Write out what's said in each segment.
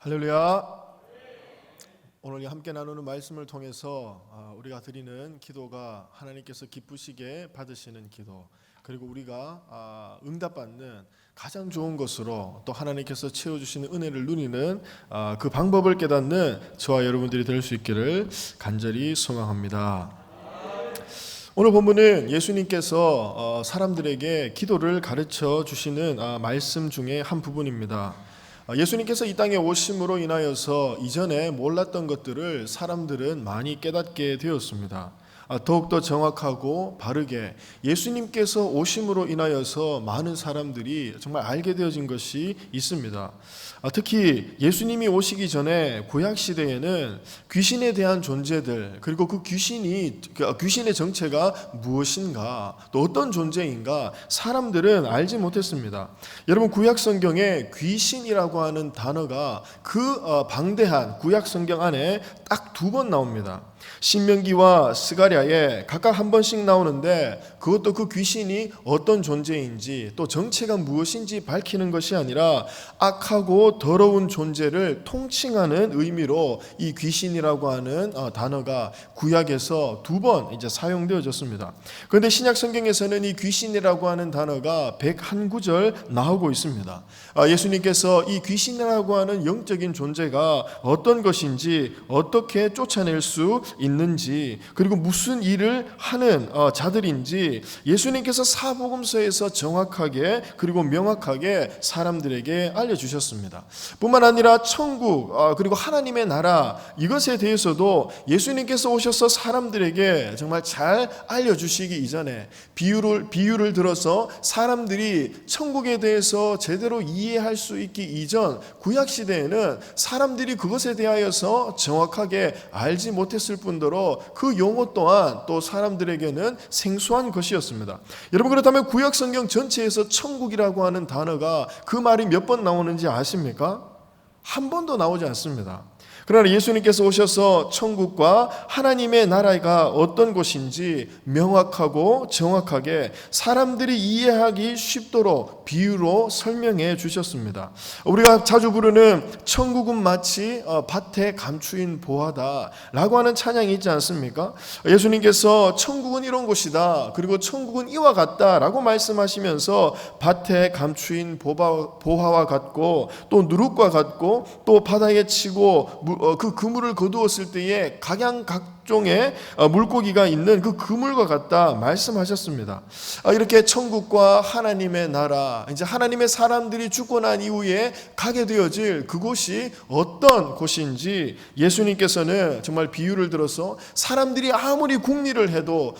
할렐루야. 오늘 함께 나누는 말씀을 통해서 우리가 드리는 기도가 하나님께서 기쁘시게 받으시는 기도, 그리고 우리가 응답받는 가장 좋은 것으로 또 하나님께서 채워주시는 은혜를 누리는 그 방법을 깨닫는 저와 여러분들이 될 수 있기를 간절히 소망합니다. 오늘 본문은 예수님께서 사람들에게 기도를 가르쳐 주시는 말씀 중에 한 부분입니다. 예수님께서 이 땅에 오심으로 인하여서 이전에 몰랐던 것들을 사람들은 많이 깨닫게 되었습니다. 더욱더 정확하고 바르게 예수님께서 오심으로 인하여서 많은 사람들이 정말 알게 되어진 것이 있습니다. 특히 예수님이 오시기 전에 구약시대에는 귀신에 대한 존재들, 그리고 그 귀신의 정체가 무엇인가, 또 어떤 존재인가 사람들은 알지 못했습니다. 여러분, 구약성경에 귀신이라고 하는 단어가 그 방대한 구약성경 안에 딱 2번 나옵니다. 신명기와 스가랴에 각각 한 번씩 나오는데, 그것도 그 귀신이 어떤 존재인지 또 정체가 무엇인지 밝히는 것이 아니라 악하고 더러운 존재를 통칭하는 의미로 이 귀신이라고 하는 단어가 구약에서 2번 이제 사용되어졌습니다. 그런데 신약 성경에서는 이 귀신이라고 하는 단어가 101구절 나오고 있습니다. 예수님께서 이 귀신이라고 하는 영적인 존재가 어떤 것인지, 어떻게 쫓아낼 수 있는지, 그리고 무슨 일을 하는 자들인지 예수님께서 사복음서에서 정확하게 그리고 명확하게 사람들에게 알려주셨습니다. 뿐만 아니라 천국 그리고 하나님의 나라, 이것에 대해서도 예수님께서 오셔서 사람들에게 정말 잘 알려주시기 이전에 비유를 들어서 사람들이 천국에 대해서 제대로 이해할 수 있기 이전 구약시대에는 사람들이 그것에 대하여서 정확하게 알지 못했을 뿐더러 그 용어 또한 또 사람들에게는 생소한 것이었습니다. 여러분, 그렇다면 구약 성경 전체에서 천국이라고 하는 단어가 그 말이 몇 번 나오는지 아십니까? 한 번도 나오지 않습니다. 그러나 예수님께서 오셔서 천국과 하나님의 나라가 어떤 곳인지 명확하고 정확하게 사람들이 이해하기 쉽도록 비유로 설명해 주셨습니다. 우리가 자주 부르는 천국은 마치 밭에 감추인 보화다 라고 하는 찬양이 있지 않습니까? 예수님께서 천국은 이런 곳이다, 그리고 천국은 이와 같다 라고 말씀하시면서 밭에 감추인 보화와 같고 또 누룩과 같고 또 바다에 치고 그 그물을 거두었을 때에 각양각종의 물고기가 있는 그 그물과 같다 말씀하셨습니다. 이렇게 천국과 하나님의 나라, 이제 하나님의 사람들이 죽고 난 이후에 가게 되어질 그곳이 어떤 곳인지 예수님께서는 정말 비유를 들어서 사람들이 아무리 궁리를 해도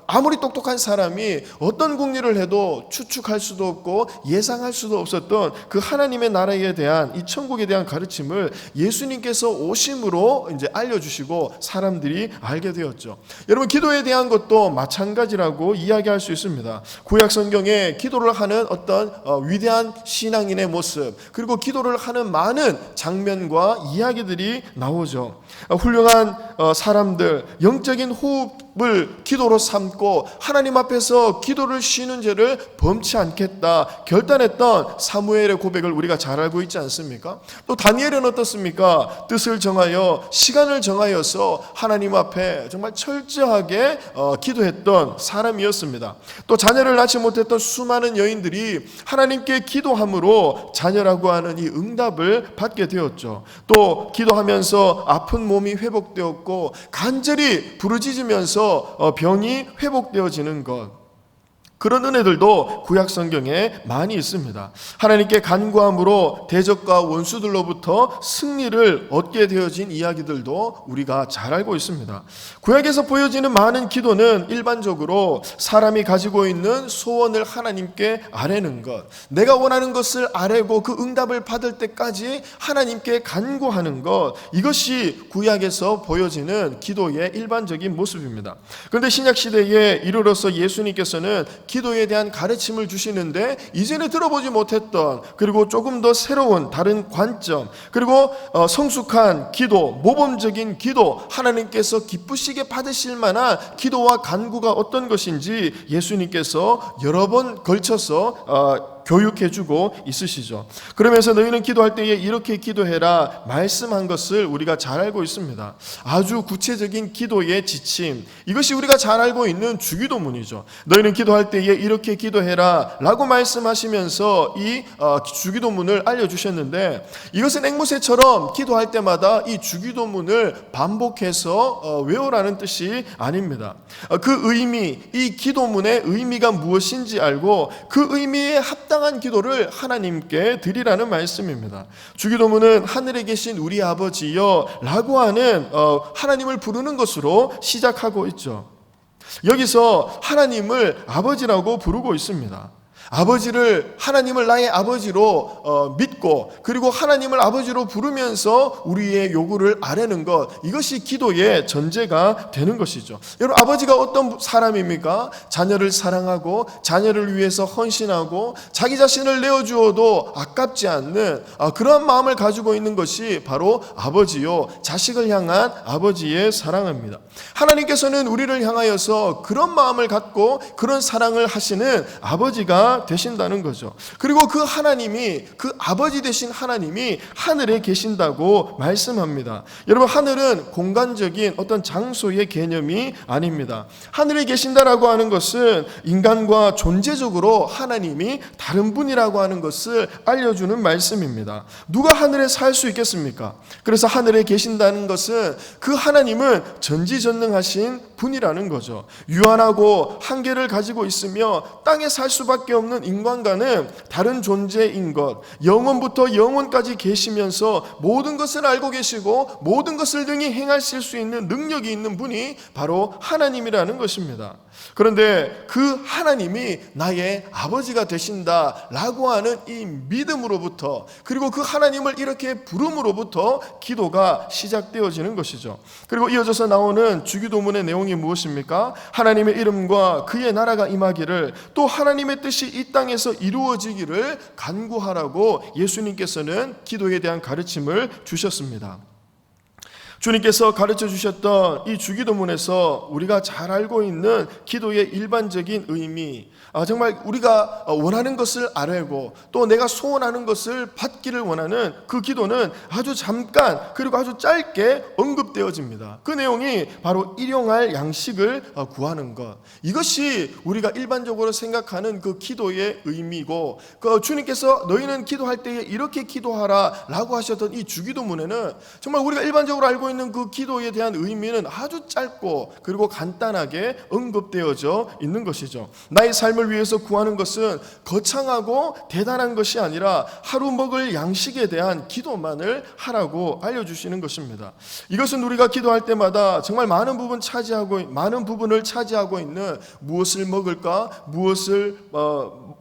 아무리 똑똑한 사람이 어떤 궁리를 해도 추측할 수도 없고 예상할 수도 없었던 그 하나님의 나라에 대한, 이 천국에 대한 가르침을 예수님께서 오심으로 이제 알려주시고 사람들이 알게 되었죠. 여러분, 기도에 대한 것도 마찬가지라고 이야기할 수 있습니다. 구약 성경에 기도를 하는 어떤 위대한 신앙인의 모습, 그리고 기도를 하는 많은 장면과 이야기들이 나오죠. 훌륭한 사람들, 영적인 호흡을 기도로 삼고 하나님 앞에서 기도를 쉬는 죄를 범치 않겠다 결단했던 사무엘의 고백을 우리가 잘 알고 있지 않습니까? 또 다니엘은 어떻습니까? 뜻을 정하여 시간을 정하여서 하나님 앞에 정말 철저하게 기도했던 사람이었습니다. 또 자녀를 낳지 못했던 수많은 여인들이 하나님께 기도함으로 자녀라고 하는 이 응답을 받게 되었죠. 또 기도하면서 아픈 몸이 회복되었고 간절히 부르짖으면서 병이 회복되어지는 것, 그런 은혜들도 구약 성경에 많이 있습니다. 하나님께 간구함으로 대적과 원수들로부터 승리를 얻게 되어진 이야기들도 우리가 잘 알고 있습니다. 구약에서 보여지는 많은 기도는 일반적으로 사람이 가지고 있는 소원을 하나님께 아뢰는 것, 내가 원하는 것을 아뢰고 그 응답을 받을 때까지 하나님께 간구하는 것, 이것이 구약에서 보여지는 기도의 일반적인 모습입니다. 그런데 신약시대에 이르러서 예수님께서는 기도에 대한 가르침을 주시는데, 이전에 들어보지 못했던, 그리고 조금 더 새로운 다른 관점, 그리고 성숙한 기도, 모범적인 기도, 하나님께서 기쁘시게 받으실 만한 기도와 간구가 어떤 것인지 예수님께서 여러 번 걸쳐서 교육해주고 있으시죠. 그러면서 너희는 기도할 때에 이렇게 기도해라 말씀한 것을 우리가 잘 알고 있습니다. 아주 구체적인 기도의 지침, 이것이 우리가 잘 알고 있는 주기도문이죠. 너희는 기도할 때에 이렇게 기도해라 라고 말씀하시면서 이 주기도문을 알려주셨는데, 이것은 앵무새처럼 기도할 때마다 이 주기도문을 반복해서 외우라는 뜻이 아닙니다. 그 의미, 이 기도문의 의미가 무엇인지 알고 그 의미에 합당한 기도를 하나님께 드리라는 말씀입니다. 주기도문은 하늘에 계신 우리 아버지여 라고 하는 하나님을 부르는 것으로 시작하고 있죠. 여기서 하나님을 아버지라고 부르고 있습니다. 하나님을 나의 아버지로 믿고, 그리고 하나님을 아버지로 부르면서 우리의 요구를 아뢰는 것, 이것이 기도의 전제가 되는 것이죠. 여러분, 아버지가 어떤 사람입니까? 자녀를 사랑하고 자녀를 위해서 헌신하고 자기 자신을 내어주어도 아깝지 않는 그러한 마음을 가지고 있는 것이 바로 아버지요, 자식을 향한 아버지의 사랑입니다. 하나님께서는 우리를 향하여서 그런 마음을 갖고 그런 사랑을 하시는 아버지가 되신다는 거죠. 그리고 그 하나님이, 그 아버지 되신 하나님이 하늘에 계신다고 말씀합니다. 여러분, 하늘은 공간적인 어떤 장소의 개념이 아닙니다. 하늘에 계신다라고 하는 것은 인간과 존재적으로 하나님이 다른 분이라고 하는 것을 알려주는 말씀입니다. 누가 하늘에 살 수 있겠습니까? 그래서 하늘에 계신다는 것은 그 하나님은 전지전능하신 분이라는 거죠. 유한하고 한계를 가지고 있으며 땅에 살 수밖에 없는 인간과는 다른 존재인 것, 영원부터 영원까지 계시면서 모든 것을 알고 계시고 모든 것을 능히 행하실 수 있는 능력이 있는 분이 바로 하나님이라는 것입니다. 그런데 그 하나님이 나의 아버지가 되신다라고 하는 이 믿음으로부터, 그리고 그 하나님을 이렇게 부름으로부터 기도가 시작되어지는 것이죠. 그리고 이어져서 나오는 주기도문의 내용이 무엇입니까? 하나님의 이름과 그의 나라가 임하기를, 또 하나님의 뜻이 이 땅에서 이루어지기를 간구하라고 예수님께서는 기도에 대한 가르침을 주셨습니다. 주님께서 가르쳐 주셨던 이 주기도문에서 우리가 잘 알고 있는 기도의 일반적인 의미, 정말 우리가 원하는 것을 아뢰고 또 내가 소원하는 것을 받기를 원하는 그 기도는 아주 잠깐, 그리고 아주 짧게 언급되어집니다. 그 내용이 바로 일용할 양식을 구하는 것, 이것이 우리가 일반적으로 생각하는 그 기도의 의미고, 그 주님께서 너희는 기도할 때에 이렇게 기도하라 라고 하셨던 이 주기도문에는 정말 우리가 일반적으로 알고 있는 그 기도에 대한 의미는 아주 짧고 그리고 간단하게 언급되어져 있는 것이죠. 나의 삶을 위해서 구하는 것은 거창하고 대단한 것이 아니라 하루 먹을 양식에 대한 기도만을 하라고 알려주시는 것입니다. 이것은 우리가 기도할 때마다 정말 많은 부분을 차지하고 있는 무엇을 먹을까, 무엇을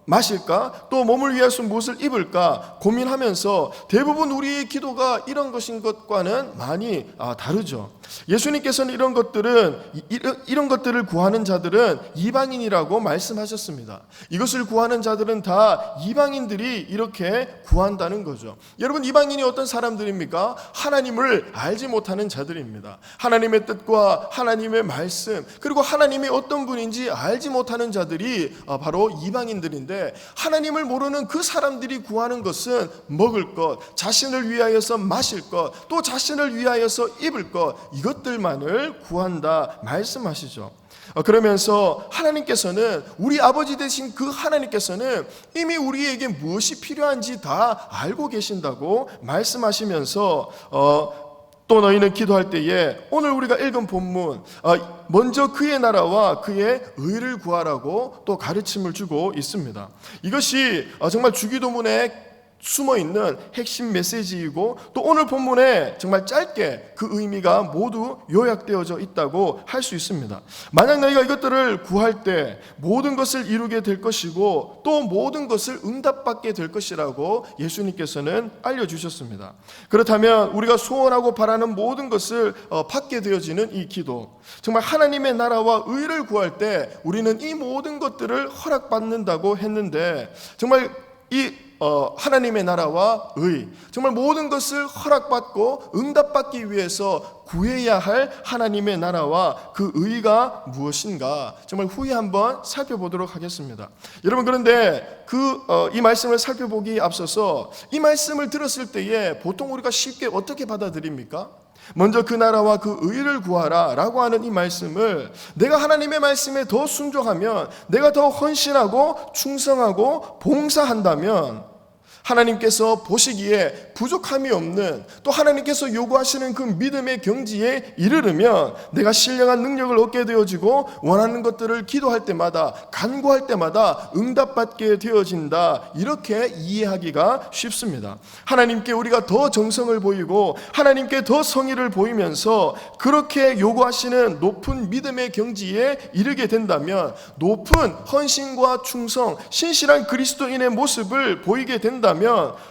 마실까, 또 몸을 위해서 무엇을 입을까 고민하면서 대부분 우리의 기도가 이런 것인 것과는 많이 다르죠. 예수님께서는 이런 것들을 구하는 자들은 이방인이라고 말씀하셨습니다. 이것을 구하는 자들은 다 이방인들이 이렇게 구한다는 거죠. 여러분, 이방인이 어떤 사람들입니까? 하나님을 알지 못하는 자들입니다. 하나님의 뜻과 하나님의 말씀, 그리고 하나님이 어떤 분인지 알지 못하는 자들이 바로 이방인들인데, 하나님을 모르는 그 사람들이 구하는 것은 먹을 것, 자신을 위하여서 마실 것, 또 자신을 위하여서 입을 것, 이것들만을 구한다 말씀하시죠. 그러면서 하나님께서는, 우리 아버지 되신 그 하나님께서는 이미 우리에게 무엇이 필요한지 다 알고 계신다고 말씀하시면서 또 너희는 기도할 때에, 오늘 우리가 읽은 본문, 먼저 그의 나라와 그의 의를 구하라고 또 가르침을 주고 있습니다. 이것이 정말 주기도문에 숨어있는 핵심 메시지이고, 또 오늘 본문에 정말 짧게 그 의미가 모두 요약되어져 있다고 할 수 있습니다. 만약 너희가 이것들을 구할 때 모든 것을 이루게 될 것이고 또 모든 것을 응답받게 될 것이라고 예수님께서는 알려주셨습니다. 그렇다면 우리가 소원하고 바라는 모든 것을 받게 되어지는 이 기도, 정말 하나님의 나라와 의를 구할 때 우리는 이 모든 것들을 허락받는다고 했는데, 정말 하나님의 나라와 의, 정말 모든 것을 허락받고 응답받기 위해서 구해야 할 하나님의 나라와 그 의가 무엇인가 정말 후에 한번 살펴보도록 하겠습니다. 여러분, 그런데 이 말씀을 살펴보기에 앞서서 이 말씀을 들었을 때에 보통 우리가 쉽게 어떻게 받아들입니까? 먼저 그 나라와 그 의를 구하라 라고 하는 이 말씀을 내가 하나님의 말씀에 더 순종하면, 내가 더 헌신하고 충성하고 봉사한다면 하나님께서 보시기에 부족함이 없는, 또 하나님께서 요구하시는 그 믿음의 경지에 이르르면 내가 신령한 능력을 얻게 되어지고 원하는 것들을 기도할 때마다, 간구할 때마다 응답받게 되어진다, 이렇게 이해하기가 쉽습니다. 하나님께 우리가 더 정성을 보이고 하나님께 더 성의를 보이면서 그렇게 요구하시는 높은 믿음의 경지에 이르게 된다면, 높은 헌신과 충성, 신실한 그리스도인의 모습을 보이게 된다면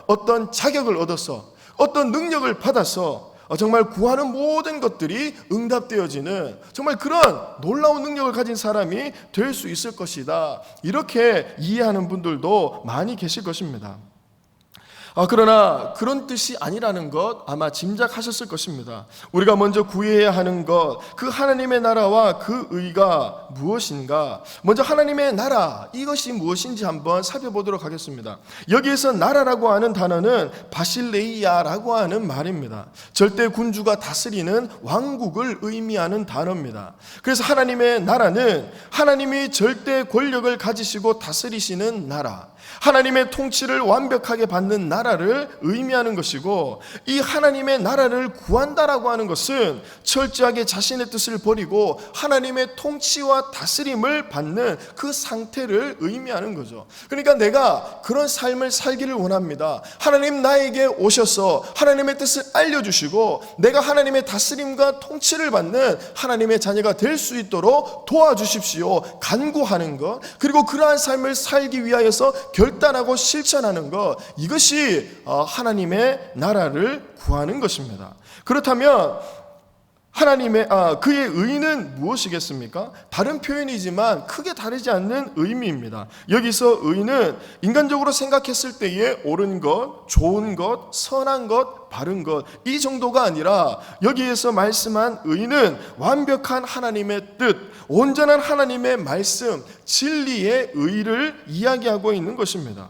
어떤 자격을 얻어서, 어떤 능력을 받아서 정말 구하는 모든 것들이 응답되어지는 정말 그런 놀라운 능력을 가진 사람이 될 수 있을 것이다, 이렇게 이해하는 분들도 많이 계실 것입니다. 그러나 그런 뜻이 아니라는 것 아마 짐작하셨을 것입니다. 우리가 먼저 구해야 하는 것, 그 하나님의 나라와 그 의가 무엇인가, 먼저 하나님의 나라, 이것이 무엇인지 한번 살펴보도록 하겠습니다. 여기에서 나라라고 하는 단어는 바실레이아라고 하는 말입니다. 절대 군주가 다스리는 왕국을 의미하는 단어입니다. 그래서 하나님의 나라는 하나님이 절대 권력을 가지시고 다스리시는 나라, 하나님의 통치를 완벽하게 받는 나라를 의미하는 것이고, 이 하나님의 나라를 구한다라고 하는 것은 철저하게 자신의 뜻을 버리고 하나님의 통치와 다스림을 받는 그 상태를 의미하는 거죠. 그러니까 내가 그런 삶을 살기를 원합니다. 하나님 나에게 오셔서 하나님의 뜻을 알려주시고 내가 하나님의 다스림과 통치를 받는 하나님의 자녀가 될 수 있도록 도와주십시오, 간구하는 것, 그리고 그러한 삶을 살기 위하여서 결단하고 실천하는 것, 이것이 하나님의 나라를 구하는 것입니다. 그렇다면 그의 의는 무엇이겠습니까? 다른 표현이지만 크게 다르지 않는 의미입니다. 여기서 의는 인간적으로 생각했을 때의 옳은 것, 좋은 것, 선한 것, 바른 것, 이 정도가 아니라 여기에서 말씀한 의는 완벽한 하나님의 뜻, 온전한 하나님의 말씀, 진리의 의를 이야기하고 있는 것입니다.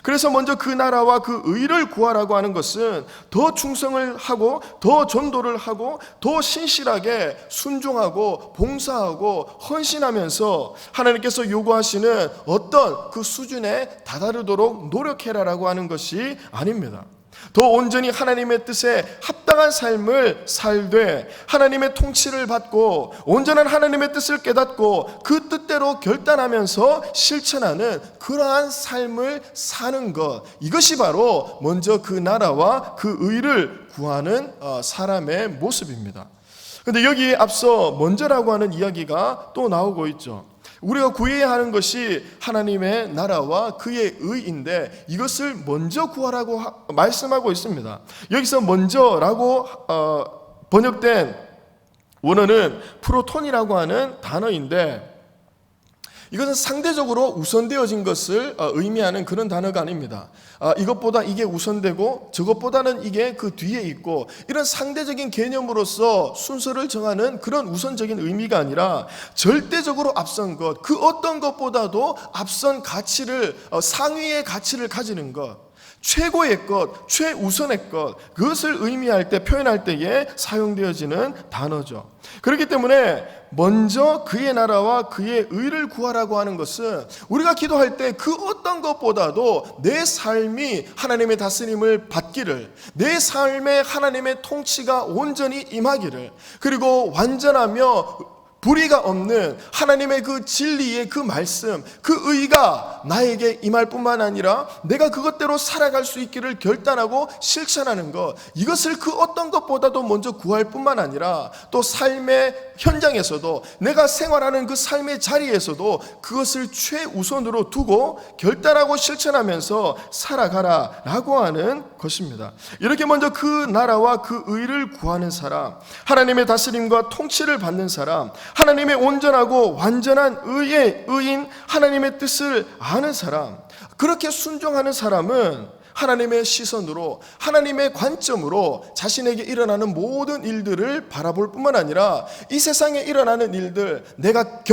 그래서 먼저 그 나라와 그 의를 구하라고 하는 것은 더 충성을 하고 더 전도를 하고 더 신실하게 순종하고 봉사하고 헌신하면서 하나님께서 요구하시는 어떤 그 수준에 다다르도록 노력해라라고 하는 것이 아닙니다. 더 온전히 하나님의 뜻에 합당한 삶을 살되 하나님의 통치를 받고 온전한 하나님의 뜻을 깨닫고 그 뜻대로 결단하면서 실천하는 그러한 삶을 사는 것, 이것이 바로 먼저 그 나라와 그 의를 구하는 사람의 모습입니다. 그런데 여기에 앞서 먼저라고 하는 이야기가 또 나오고 있죠. 우리가 구해야 하는 것이 하나님의 나라와 그의 의인데 이것을 먼저 구하라고 말씀하고 있습니다. 여기서 먼저라고 번역된 원어는 프로톤이라고 하는 단어인데, 이것은 상대적으로 우선되어진 것을 의미하는 그런 단어가 아닙니다. 이것보다 이게 우선되고 저것보다는 이게 그 뒤에 있고, 이런 상대적인 개념으로서 순서를 정하는 그런 우선적인 의미가 아니라 절대적으로 앞선 것, 그 어떤 것보다도 앞선 가치를, 상위의 가치를 가지는 것, 최고의 것, 최우선의 것, 그것을 의미할 때, 표현할 때에 사용되어지는 단어죠. 그렇기 때문에 먼저 그의 나라와 그의 의를 구하라고 하는 것은 우리가 기도할 때 그 어떤 것보다도 내 삶이 하나님의 다스림을 받기를, 내 삶에 하나님의 통치가 온전히 임하기를, 그리고 완전하며 불의가 없는 하나님의 그 진리의 그 말씀, 그 의가 나에게 임할 뿐만 아니라 내가 그것대로 살아갈 수 있기를 결단하고 실천하는 것, 이것을 그 어떤 것보다도 먼저 구할 뿐만 아니라 또 삶의 현장에서도, 내가 생활하는 그 삶의 자리에서도 그것을 최우선으로 두고 결단하고 실천하면서 살아가라라고 하는 것입니다. 이렇게 먼저 그 나라와 그 의를 구하는 사람, 하나님의 다스림과 통치를 받는 사람, 하나님의 온전하고 완전한 의인, 하나님의 뜻을 아는 사람, 그렇게 순종하는 사람은 하나님의 시선으로, 하나님의 관점으로 자신에게 일어나는 모든 일들을 바라볼 뿐만 아니라 이 세상에 일어나는 일들, 내가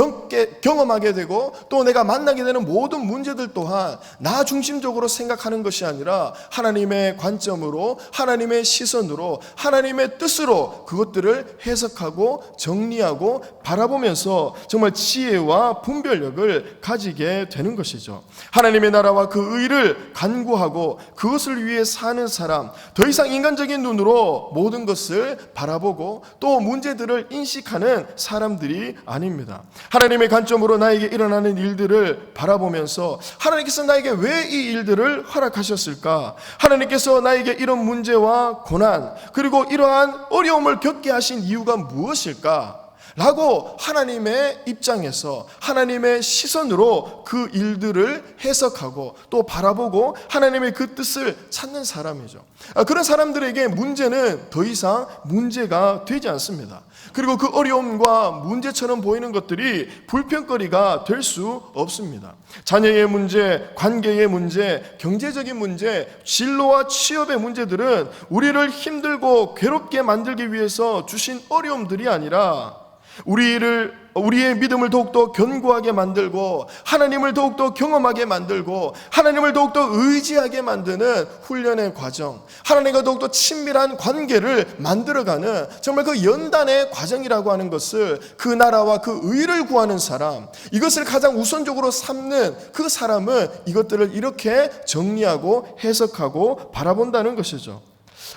경험하게 되고 또 내가 만나게 되는 모든 문제들 또한 나 중심적으로 생각하는 것이 아니라 하나님의 관점으로, 하나님의 시선으로, 하나님의 뜻으로 그것들을 해석하고 정리하고 바라보면서 정말 지혜와 분별력을 가지게 되는 것이죠. 하나님의 나라와 그 의를 간구하고 그것을 위해 사는 사람, 더 이상 인간적인 눈으로 모든 것을 바라보고 또 문제들을 인식하는 사람들이 아닙니다. 하나님의 관점으로 나에게 일어나는 일들을 바라보면서 하나님께서 나에게 왜 이 일들을 허락하셨을까? 하나님께서 나에게 이런 문제와 고난, 그리고 이러한 어려움을 겪게 하신 이유가 무엇일까? 라고 하나님의 입장에서, 하나님의 시선으로 그 일들을 해석하고 또 바라보고 하나님의 그 뜻을 찾는 사람이죠. 그런 사람들에게 문제는 더 이상 문제가 되지 않습니다. 그리고 그 어려움과 문제처럼 보이는 것들이 불평거리가 될 수 없습니다. 자녀의 문제, 관계의 문제, 경제적인 문제, 진로와 취업의 문제들은 우리를 힘들고 괴롭게 만들기 위해서 주신 어려움들이 아니라 우리의 믿음을 더욱더 견고하게 만들고 하나님을 더욱더 경험하게 만들고 하나님을 더욱더 의지하게 만드는 훈련의 과정, 하나님과 더욱더 친밀한 관계를 만들어가는 정말 그 연단의 과정이라고 하는 것을, 그 나라와 그 의를 구하는 사람, 이것을 가장 우선적으로 삼는 그 사람은 이것들을 이렇게 정리하고 해석하고 바라본다는 것이죠.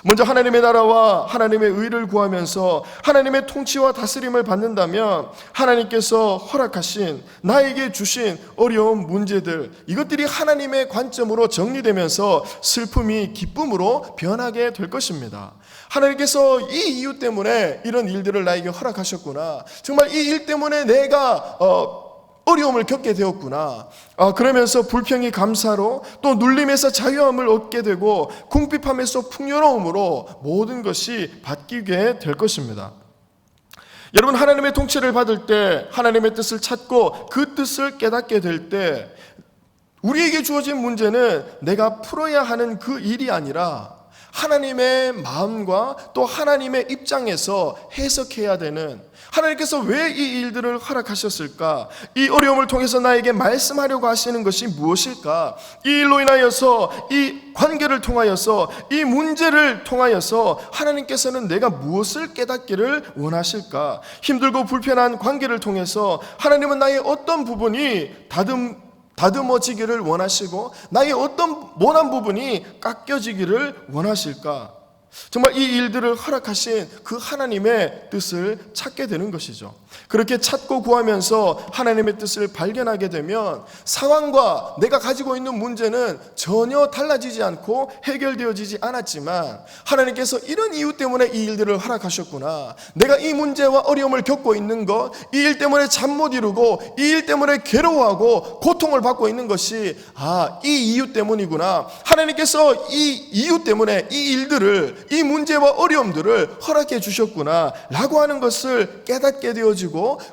먼저 하나님의 나라와 하나님의 의를 구하면서 하나님의 통치와 다스림을 받는다면 하나님께서 허락하신, 나에게 주신 어려운 문제들, 이것들이 하나님의 관점으로 정리되면서 슬픔이 기쁨으로 변하게 될 것입니다. 하나님께서 이 이유 때문에 이런 일들을 나에게 허락하셨구나, 정말 이 일 때문에 내가 어려움을 겪게 되었구나, 그러면서 불평이 감사로, 또 눌림에서 자유함을 얻게 되고 궁핍함에서 풍요로움으로 모든 것이 바뀌게 될 것입니다. 여러분, 하나님의 통치를 받을 때, 하나님의 뜻을 찾고 그 뜻을 깨닫게 될 때 우리에게 주어진 문제는 내가 풀어야 하는 그 일이 아니라 하나님의 마음과 또 하나님의 입장에서 해석해야 되는, 하나님께서 왜 이 일들을 허락하셨을까? 이 어려움을 통해서 나에게 말씀하려고 하시는 것이 무엇일까? 이 일로 인하여서, 이 관계를 통하여서, 이 문제를 통하여서 하나님께서는 내가 무엇을 깨닫기를 원하실까? 힘들고 불편한 관계를 통해서 하나님은 나의 어떤 부분이 다듬어지기를 원하시고 나의 어떤 모난 부분이 깎여지기를 원하실까? 정말 이 일들을 허락하신 그 하나님의 뜻을 찾게 되는 것이죠. 그렇게 찾고 구하면서 하나님의 뜻을 발견하게 되면 상황과 내가 가지고 있는 문제는 전혀 달라지지 않고 해결되어지지 않았지만 하나님께서 이런 이유 때문에 이 일들을 허락하셨구나, 내가 이 문제와 어려움을 겪고 있는 것, 이 일 때문에 잠 못 이루고 이 일 때문에 괴로워하고 고통을 받고 있는 것이 이 이유 때문이구나, 하나님께서 이 이유 때문에 이 일들을, 이 문제와 어려움들을 허락해 주셨구나 라고 하는 것을 깨닫게 되어지고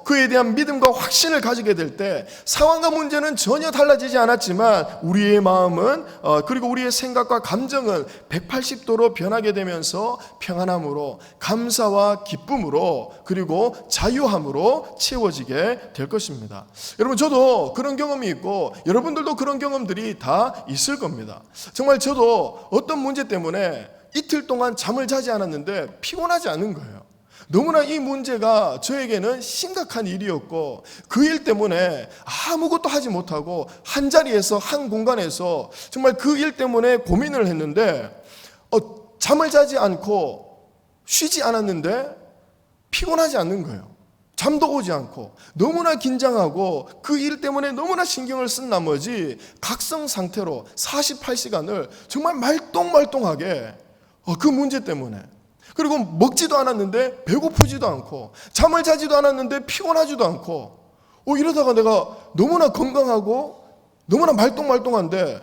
그에 대한 믿음과 확신을 가지게 될 때 상황과 문제는 전혀 달라지지 않았지만 우리의 마음은 그리고 우리의 생각과 감정은 180도로 변하게 되면서 평안함으로, 감사와 기쁨으로, 그리고 자유함으로 채워지게 될 것입니다. 여러분, 저도 그런 경험이 있고 여러분들도 그런 경험들이 다 있을 겁니다. 정말 저도 어떤 문제 때문에 이틀 동안 잠을 자지 않았는데 피곤하지 않은 거예요. 너무나 이 문제가 저에게는 심각한 일이었고 그 일 때문에 아무것도 하지 못하고 한 자리에서, 한 공간에서 정말 그 일 때문에 고민을 했는데 잠을 자지 않고 쉬지 않았는데 피곤하지 않는 거예요. 잠도 오지 않고 너무나 긴장하고 그 일 때문에 너무나 신경을 쓴 나머지 각성 상태로 48시간을 정말 말똥말똥하게 그 문제 때문에, 그리고 먹지도 않았는데 배고프지도 않고 잠을 자지도 않았는데 피곤하지도 않고 이러다가 내가 너무나 건강하고 너무나 말똥말똥한데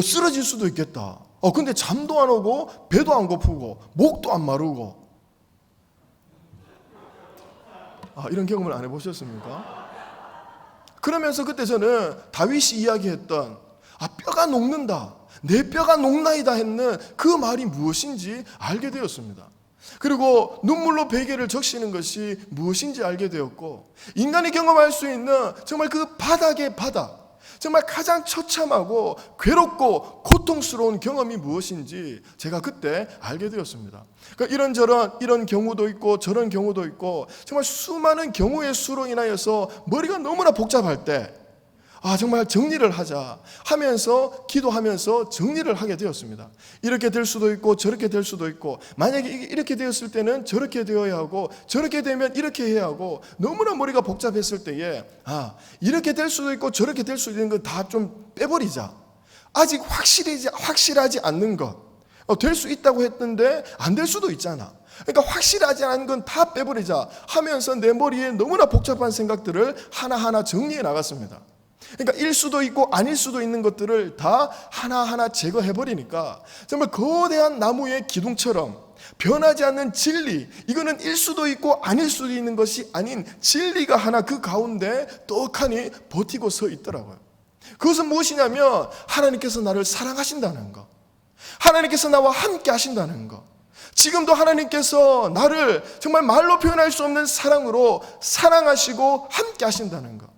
쓰러질 수도 있겠다. 근데 잠도 안 오고 배도 안 고프고 목도 안 마르고 이런 경험을 안 해보셨습니까? 그러면서 그때 저는 다윗이 이야기했던 뼈가 녹는다, 내 뼈가 녹나이다 했는 그 말이 무엇인지 알게 되었습니다. 그리고 눈물로 베개를 적시는 것이 무엇인지 알게 되었고, 인간이 경험할 수 있는 정말 그 바닥의 바닥, 정말 가장 처참하고 괴롭고 고통스러운 경험이 무엇인지 제가 그때 알게 되었습니다. 그러니까 이런저런 이런 경우도 있고 저런 경우도 있고, 정말 수많은 경우의 수로 인하여서 머리가 너무나 복잡할 때 정말 정리를 하자 하면서 기도하면서 정리를 하게 되었습니다. 이렇게 될 수도 있고 저렇게 될 수도 있고, 만약에 이렇게 되었을 때는 저렇게 되어야 하고, 저렇게 되면 이렇게 해야 하고, 너무나 머리가 복잡했을 때에 이렇게 될 수도 있고 저렇게 될 수도 있는 거 다 좀 빼버리자. 아직 확실하지 않는 것, 될 수 있다고 했는데 안 될 수도 있잖아. 그러니까 확실하지 않은 건 다 빼버리자 하면서 내 머리에 너무나 복잡한 생각들을 하나하나 정리해 나갔습니다. 그러니까 일 수도 있고 아닐 수도 있는 것들을 다 하나하나 제거해버리니까 정말 거대한 나무의 기둥처럼 변하지 않는 진리, 이거는 일 수도 있고 아닐 수도 있는 것이 아닌 진리가 하나 그 가운데 떡하니 버티고 서 있더라고요. 그것은 무엇이냐면 하나님께서 나를 사랑하신다는 것, 하나님께서 나와 함께 하신다는 것, 지금도 하나님께서 나를 정말 말로 표현할 수 없는 사랑으로 사랑하시고 함께 하신다는 것,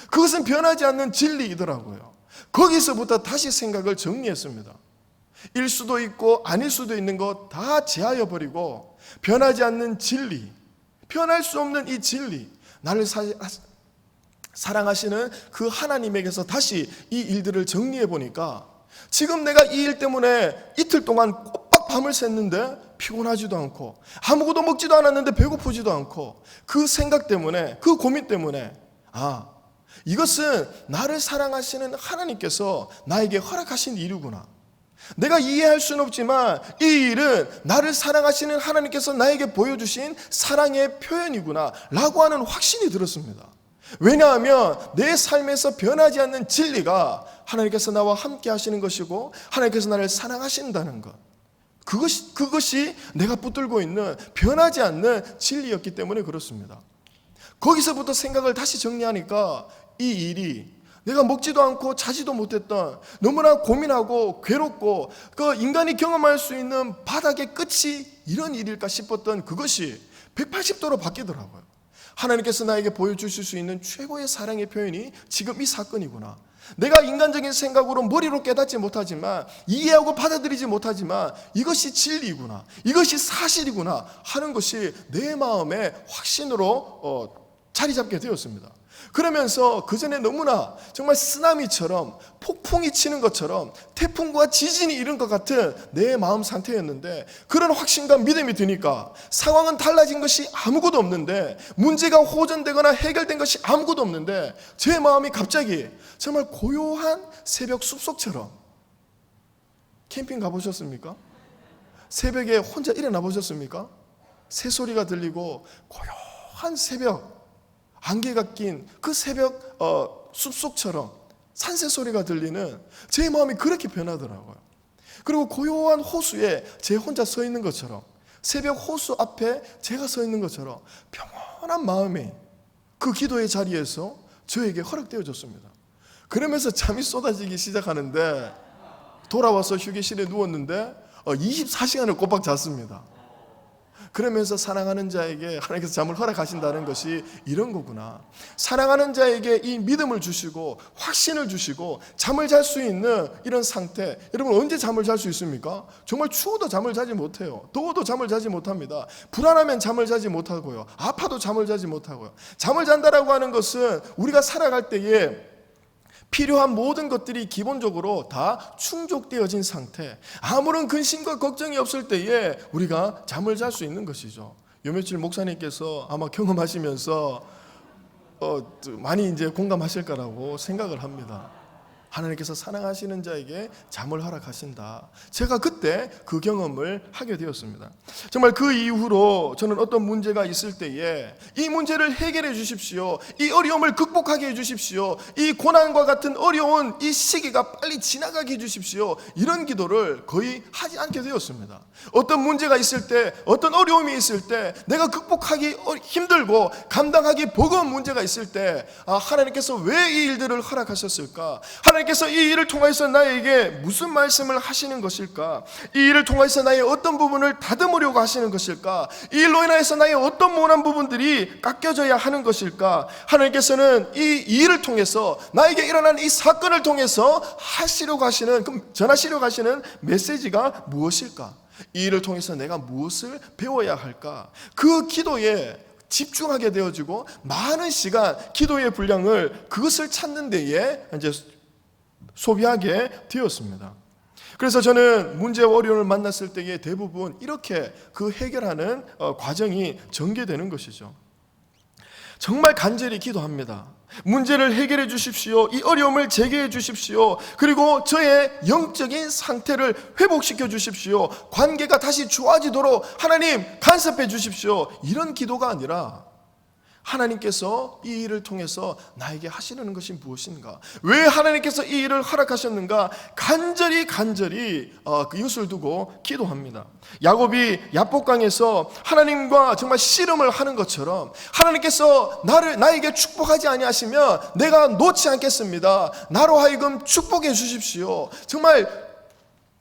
그것은 변하지 않는 진리이더라고요. 거기서부터 다시 생각을 정리했습니다. 일 수도 있고 아닐 수도 있는 것 다 제하여 버리고, 변하지 않는 진리, 변할 수 없는 이 진리, 나를 사랑하시는 그 하나님에게서 다시 이 일들을 정리해 보니까, 지금 내가 이 일 때문에 이틀 동안 꼬박 밤을 샜는데 피곤하지도 않고, 아무것도 먹지도 않았는데 배고프지도 않고, 그 생각 때문에, 그 고민 때문에 이것은 나를 사랑하시는 하나님께서 나에게 허락하신 일이구나. 내가 이해할 수는 없지만 이 일은 나를 사랑하시는 하나님께서 나에게 보여주신 사랑의 표현이구나 라고 하는 확신이 들었습니다. 왜냐하면 내 삶에서 변하지 않는 진리가 하나님께서 나와 함께 하시는 것이고, 하나님께서 나를 사랑하신다는 것, 그것이 내가 붙들고 있는 변하지 않는 진리였기 때문에 그렇습니다. 거기서부터 생각을 다시 정리하니까 이 일이 내가 먹지도 않고 자지도 못했던, 너무나 고민하고 괴롭고 그 인간이 경험할 수 있는 바닥의 끝이 이런 일일까 싶었던 그것이 180도로 바뀌더라고요. 하나님께서 나에게 보여주실 수 있는 최고의 사랑의 표현이 지금 이 사건이구나. 내가 인간적인 생각으로 머리로 깨닫지 못하지만, 이해하고 받아들이지 못하지만 이것이 진리구나, 이것이 사실이구나 하는 것이 내 마음의 확신으로 자리 잡게 되었습니다. 그러면서 그전에 너무나 정말 쓰나미처럼 폭풍이 치는 것처럼 태풍과 지진이 이른 것 같은 내 마음 상태였는데, 그런 확신과 믿음이 드니까 상황은 달라진 것이 아무것도 없는데, 문제가 호전되거나 해결된 것이 아무것도 없는데, 제 마음이 갑자기 정말 고요한 새벽 숲속처럼, 캠핑 가보셨습니까? 새벽에 혼자 일어나 보셨습니까? 새소리가 들리고 고요한 새벽, 안개가 낀 그 새벽 숲속처럼 산새 소리가 들리는 제 마음이 그렇게 변하더라고요. 그리고 고요한 호수에 제 혼자 서 있는 것처럼, 새벽 호수 앞에 제가 서 있는 것처럼 평온한 마음이 그 기도의 자리에서 저에게 허락되어졌습니다. 그러면서 잠이 쏟아지기 시작하는데, 돌아와서 휴게실에 누웠는데 24시간을 꼬박 잤습니다. 그러면서 사랑하는 자에게 하나님께서 잠을 허락하신다는 것이 이런 거구나. 사랑하는 자에게 이 믿음을 주시고 확신을 주시고 잠을 잘 수 있는 이런 상태. 여러분, 언제 잠을 잘 수 있습니까? 정말 추워도 잠을 자지 못해요. 더워도 잠을 자지 못합니다. 불안하면 잠을 자지 못하고요. 아파도 잠을 자지 못하고요. 잠을 잔다라고 하는 것은 우리가 살아갈 때에 필요한 모든 것들이 기본적으로 다 충족되어진 상태, 아무런 근심과 걱정이 없을 때에 우리가 잠을 잘 수 있는 것이죠. 요 며칠 목사님께서 아마 경험하시면서 많이 이제 공감하실 거라고 생각을 합니다. 하나님께서 사랑하시는 자에게 잠을 허락하신다. 제가 그때 그 경험을 하게 되었습니다. 정말 그 이후로 저는 어떤 문제가 있을 때에 이 문제를 해결해 주십시오, 이 어려움을 극복하게 해 주십시오, 이 고난과 같은 어려운 이 시기가 빨리 지나가게 해 주십시오, 이런 기도를 거의 하지 않게 되었습니다. 어떤 문제가 있을 때, 어떤 어려움이 있을 때, 내가 극복하기 힘들고 감당하기 버거운 문제가 있을 때, 하나님께서 왜 이 일들을 허락하셨을까? 하나님께서 이 일을 통해서 나에게 무슨 말씀을 하시는 것일까? 이 일을 통해서 나의 어떤 부분을 다듬으려고 하시는 것일까? 이 일로 인하여서 나의 어떤 모난 부분들이 깎여져야 하는 것일까? 하나님께서는 이 일을 통해서, 나에게 일어난 이 사건을 통해서 전하시려고 하시는 메시지가 무엇일까? 이 일을 통해서 내가 무엇을 배워야 할까? 그 기도에 집중하게 되어지고 많은 시간, 기도의 분량을 그것을 찾는 데에 이제 소비하게 되었습니다. 그래서 저는 문제와 어려움을 만났을 때에 대부분 이렇게 그 해결하는 과정이 전개되는 것이죠. 정말 간절히 기도합니다. 문제를 해결해 주십시오. 이 어려움을 제거해 주십시오. 그리고 저의 영적인 상태를 회복시켜 주십시오. 관계가 다시 좋아지도록 하나님 간섭해 주십시오. 이런 기도가 아니라 하나님께서 이 일을 통해서 나에게 하시려는 것이 무엇인가? 왜 하나님께서 이 일을 허락하셨는가? 간절히 이웃을 두고 기도합니다. 야곱이 야복강에서 하나님과 정말 씨름을 하는 것처럼, 하나님께서 나에게 축복하지 아니하시면 내가 놓지 않겠습니다. 나로 하여금 축복해 주십시오. 정말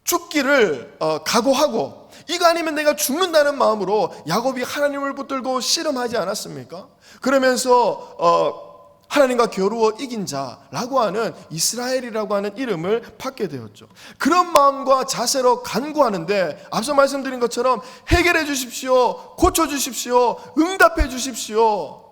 죽기를 각오하고, 이거 아니면 내가 죽는다는 마음으로 야곱이 하나님을 붙들고 씨름하지 않았습니까? 그러면서 하나님과 겨루어 이긴 자라고 하는 이스라엘이라고 하는 이름을 받게 되었죠. 그런 마음과 자세로 간구하는데, 앞서 말씀드린 것처럼 해결해 주십시오, 고쳐 주십시오, 응답해 주십시오,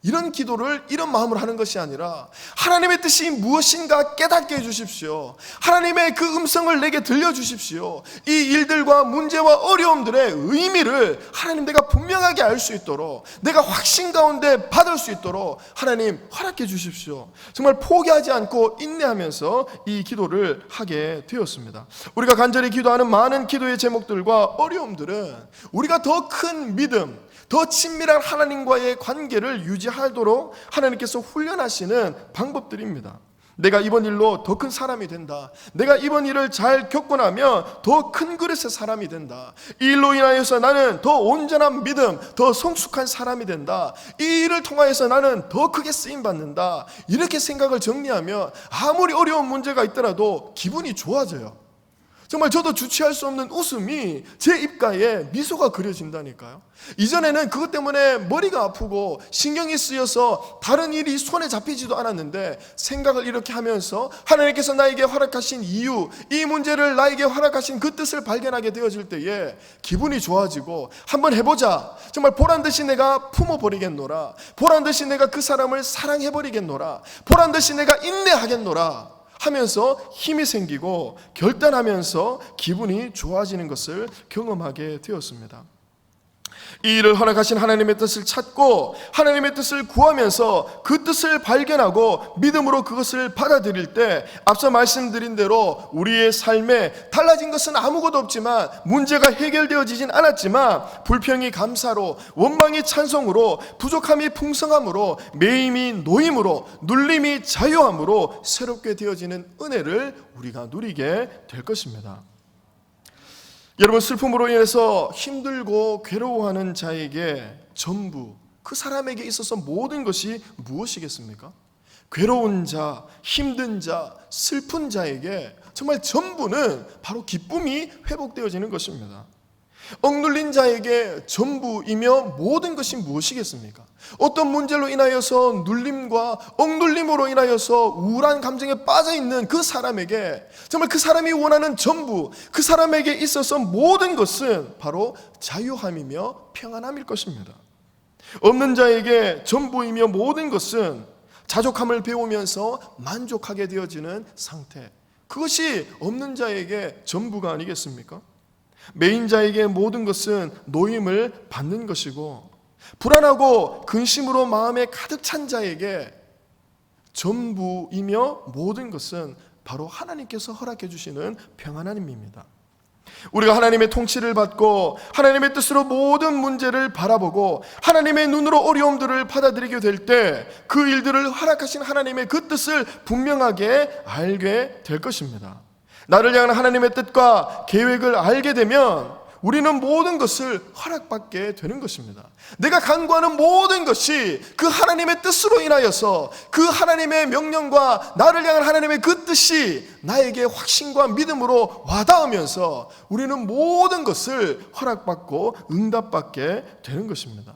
이런 기도를 이런 마음으로 하는 것이 아니라 하나님의 뜻이 무엇인가 깨닫게 해주십시오. 하나님의 그 음성을 내게 들려주십시오. 이 일들과 문제와 어려움들의 의미를 하나님 내가 분명하게 알 수 있도록, 내가 확신 가운데 받을 수 있도록 하나님 허락해 주십시오. 정말 포기하지 않고 인내하면서 이 기도를 하게 되었습니다. 우리가 간절히 기도하는 많은 기도의 제목들과 어려움들은 우리가 더 큰 믿음, 더 친밀한 하나님과의 관계를 유지하도록 하나님께서 훈련하시는 방법들입니다. 내가 이번 일로 더 큰 사람이 된다. 내가 이번 일을 잘 겪고 나면 더 큰 그릇의 사람이 된다. 이 일로 인하여서 나는 더 온전한 믿음, 더 성숙한 사람이 된다. 이 일을 통하여서 나는 더 크게 쓰임받는다. 이렇게 생각을 정리하면 아무리 어려운 문제가 있더라도 기분이 좋아져요. 정말 저도 주체할 수 없는 웃음이 제 입가에 미소가 그려진다니까요. 이전에는 그것 때문에 머리가 아프고 신경이 쓰여서 다른 일이 손에 잡히지도 않았는데, 생각을 이렇게 하면서 하나님께서 나에게 허락하신 이유, 이 문제를 나에게 허락하신 그 뜻을 발견하게 되어질 때에 기분이 좋아지고, 한번 해보자, 정말 보란듯이 내가 품어버리겠노라, 보란듯이 내가 그 사람을 사랑해버리겠노라, 보란듯이 내가 인내하겠노라 하면서 힘이 생기고 결단하면서 기분이 좋아지는 것을 경험하게 되었습니다. 이 일을 허락하신 하나님의 뜻을 찾고 하나님의 뜻을 구하면서 그 뜻을 발견하고 믿음으로 그것을 받아들일 때, 앞서 말씀드린 대로 우리의 삶에 달라진 것은 아무것도 없지만, 문제가 해결되어지진 않았지만 불평이 감사로, 원망이 찬송으로, 부족함이 풍성함으로, 매임이 노임으로, 눌림이 자유함으로 새롭게 되어지는 은혜를 우리가 누리게 될 것입니다. 여러분, 슬픔으로 인해서 힘들고 괴로워하는 자에게 전부, 그 사람에게 있어서 모든 것이 무엇이겠습니까? 괴로운 자, 힘든 자, 슬픈 자에게 정말 전부는 바로 기쁨이 회복되어지는 것입니다. 억눌린 자에게 전부이며 모든 것이 무엇이겠습니까? 어떤 문제로 인하여서 눌림과 억눌림으로 인하여서 우울한 감정에 빠져있는 그 사람에게 정말 그 사람이 원하는 전부, 그 사람에게 있어서 모든 것은 바로 자유함이며 평안함일 것입니다. 없는 자에게 전부이며 모든 것은 자족함을 배우면서 만족하게 되어지는 상태, 그것이 없는 자에게 전부가 아니겠습니까? 매인 자에게 모든 것은 노임을 받는 것이고, 불안하고 근심으로 마음에 가득 찬 자에게 전부이며 모든 것은 바로 하나님께서 허락해 주시는 평안함입니다. 우리가 하나님의 통치를 받고 하나님의 뜻으로 모든 문제를 바라보고 하나님의 눈으로 어려움들을 받아들이게 될 때 그 일들을 허락하신 하나님의 그 뜻을 분명하게 알게 될 것입니다. 나를 향한 하나님의 뜻과 계획을 알게 되면 우리는 모든 것을 허락받게 되는 것입니다. 내가 간구하는 모든 것이 그 하나님의 뜻으로 인하여서 그 하나님의 명령과 나를 향한 하나님의 그 뜻이 나에게 확신과 믿음으로 와닿으면서 우리는 모든 것을 허락받고 응답받게 되는 것입니다.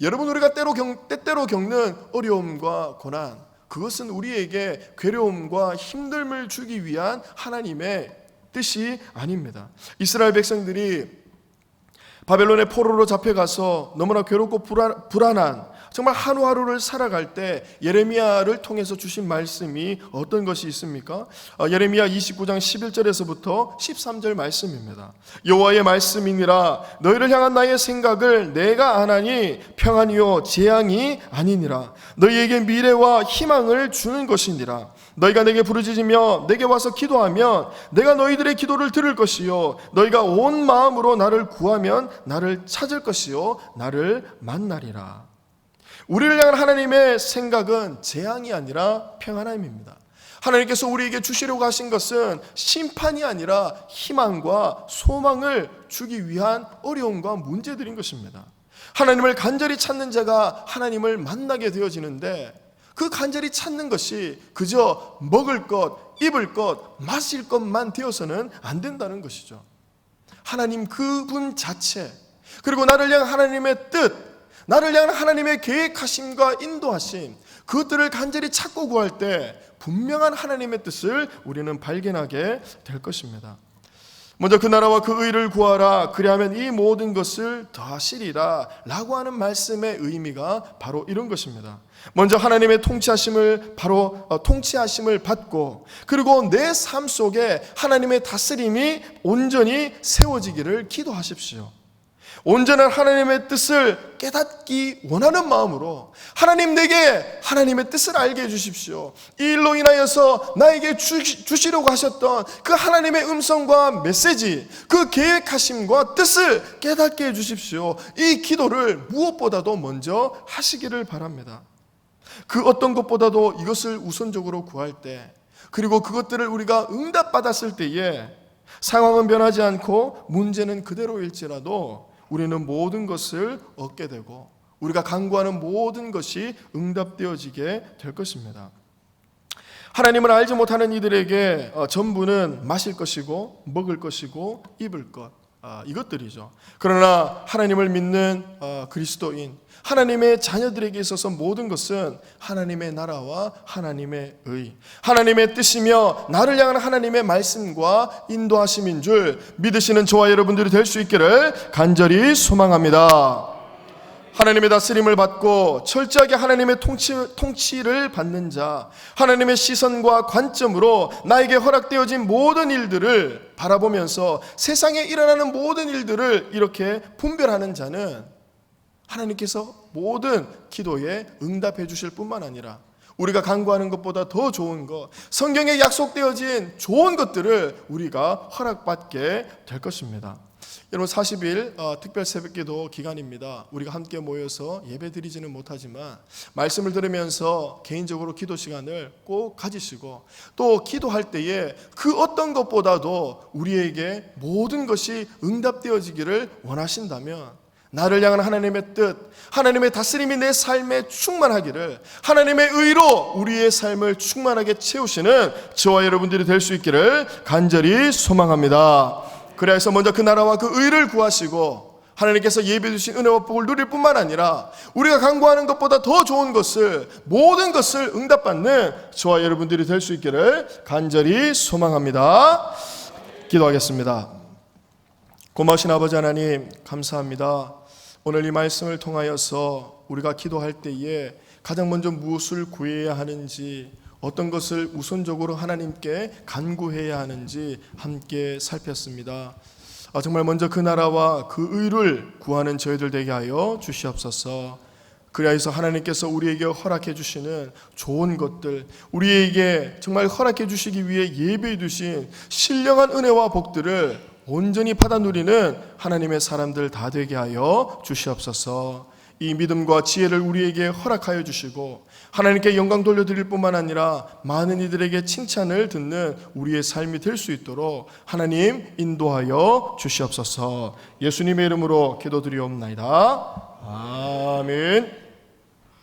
여러분, 우리가 때때로 겪는 어려움과 고난, 그것은 우리에게 괴로움과 힘듦을 주기 위한 하나님의 뜻이 아닙니다. 이스라엘 백성들이 바벨론의 포로로 잡혀가서 너무나 괴롭고 불안한 정말 하루하루를 살아갈 때 예레미야를 통해서 주신 말씀이 어떤 것이 있습니까? 예레미야 29장 11절에서부터 13절 말씀입니다. 여호와의 말씀이니라. 너희를 향한 나의 생각을 내가 아나니 평안이요 재앙이 아니니라. 너희에게 미래와 희망을 주는 것이니라. 너희가 내게 부르짖으며 내게 와서 기도하면 내가 너희들의 기도를 들을 것이요 너희가 온 마음으로 나를 구하면 나를 찾을 것이요 나를 만나리라. 우리를 향한 하나님의 생각은 재앙이 아니라 평안함입니다. 하나님께서 우리에게 주시려고 하신 것은 심판이 아니라 희망과 소망을 주기 위한 어려움과 문제들인 것입니다. 하나님을 간절히 찾는 자가 하나님을 만나게 되어지는데 그 간절히 찾는 것이 그저 먹을 것, 입을 것, 마실 것만 되어서는 안 된다는 것이죠. 하나님 그분 자체, 그리고 나를 향한 하나님의 뜻, 나를 향한 하나님의 계획하심과 인도하심, 그것들을 간절히 찾고 구할 때 분명한 하나님의 뜻을 우리는 발견하게 될 것입니다. 먼저 그 나라와 그 의를 구하라. 그리하면 이 모든 것을 더하시리라 라고 하는 말씀의 의미가 바로 이런 것입니다. 먼저 하나님의 통치하심을 받고, 그리고 내 삶 속에 하나님의 다스림이 온전히 세워지기를 기도하십시오. 온전한 하나님의 뜻을 깨닫기 원하는 마음으로 하나님, 내게 하나님의 뜻을 알게 해주십시오. 이 일로 인하여서 나에게 주시려고 하셨던 그 하나님의 음성과 메시지, 그 계획하심과 뜻을 깨닫게 해주십시오. 이 기도를 무엇보다도 먼저 하시기를 바랍니다. 그 어떤 것보다도 이것을 우선적으로 구할 때, 그리고 그것들을 우리가 응답받았을 때에 상황은 변하지 않고 문제는 그대로일지라도 우리는 모든 것을 얻게 되고 우리가 간구하는 모든 것이 응답되어지게 될 것입니다. 하나님을 알지 못하는 이들에게 전부는 마실 것이고 먹을 것이고 입을 것, 이것들이죠. 그러나 하나님을 믿는 그리스도인, 하나님의 자녀들에게 있어서 모든 것은 하나님의 나라와 하나님의 의, 하나님의 뜻이며 나를 향한 하나님의 말씀과 인도하심인 줄 믿으시는 저와 여러분들이 될 수 있기를 간절히 소망합니다. 하나님의 다스림을 받고 철저하게 하나님의 통치를 받는 자, 하나님의 시선과 관점으로 나에게 허락되어진 모든 일들을 바라보면서 세상에 일어나는 모든 일들을 이렇게 분별하는 자는 하나님께서 모든 기도에 응답해 주실 뿐만 아니라 우리가 간구하는 것보다 더 좋은 것, 성경에 약속되어진 좋은 것들을 우리가 허락받게 될 것입니다. 여러분, 40일 특별 새벽기도 기간입니다. 우리가 함께 모여서 예배드리지는 못하지만 말씀을 들으면서 개인적으로 기도 시간을 꼭 가지시고, 또 기도할 때에 그 어떤 것보다도 우리에게 모든 것이 응답되어지기를 원하신다면 나를 향한 하나님의 뜻, 하나님의 다스림이 내 삶에 충만하기를, 하나님의 의로 우리의 삶을 충만하게 채우시는 저와 여러분들이 될 수 있기를 간절히 소망합니다. 그래서 먼저 그 나라와 그 의를 구하시고 하나님께서 예비해 주신 은혜와 복을 누릴 뿐만 아니라 우리가 간구하는 것보다 더 좋은 것을, 모든 것을 응답받는 저와 여러분들이 될 수 있기를 간절히 소망합니다. 기도하겠습니다. 고마우신 아버지 하나님, 감사합니다. 오늘 이 말씀을 통하여서 우리가 기도할 때에 가장 먼저 무엇을 구해야 하는지, 어떤 것을 우선적으로 하나님께 간구해야 하는지 함께 살폈습니다. 정말 먼저 그 나라와 그 의를 구하는 저희들 되게 하여 주시옵소서. 그리하여서 하나님께서 우리에게 허락해 주시는 좋은 것들, 우리에게 정말 허락해 주시기 위해 예배해 두신 신령한 은혜와 복들을 온전히 받아 누리는 하나님의 사람들 다 되게 하여 주시옵소서. 이 믿음과 지혜를 우리에게 허락하여 주시고 하나님께 영광 돌려드릴 뿐만 아니라 많은 이들에게 칭찬을 듣는 우리의 삶이 될 수 있도록 하나님 인도하여 주시옵소서. 예수님의 이름으로 기도드리옵나이다. 아멘.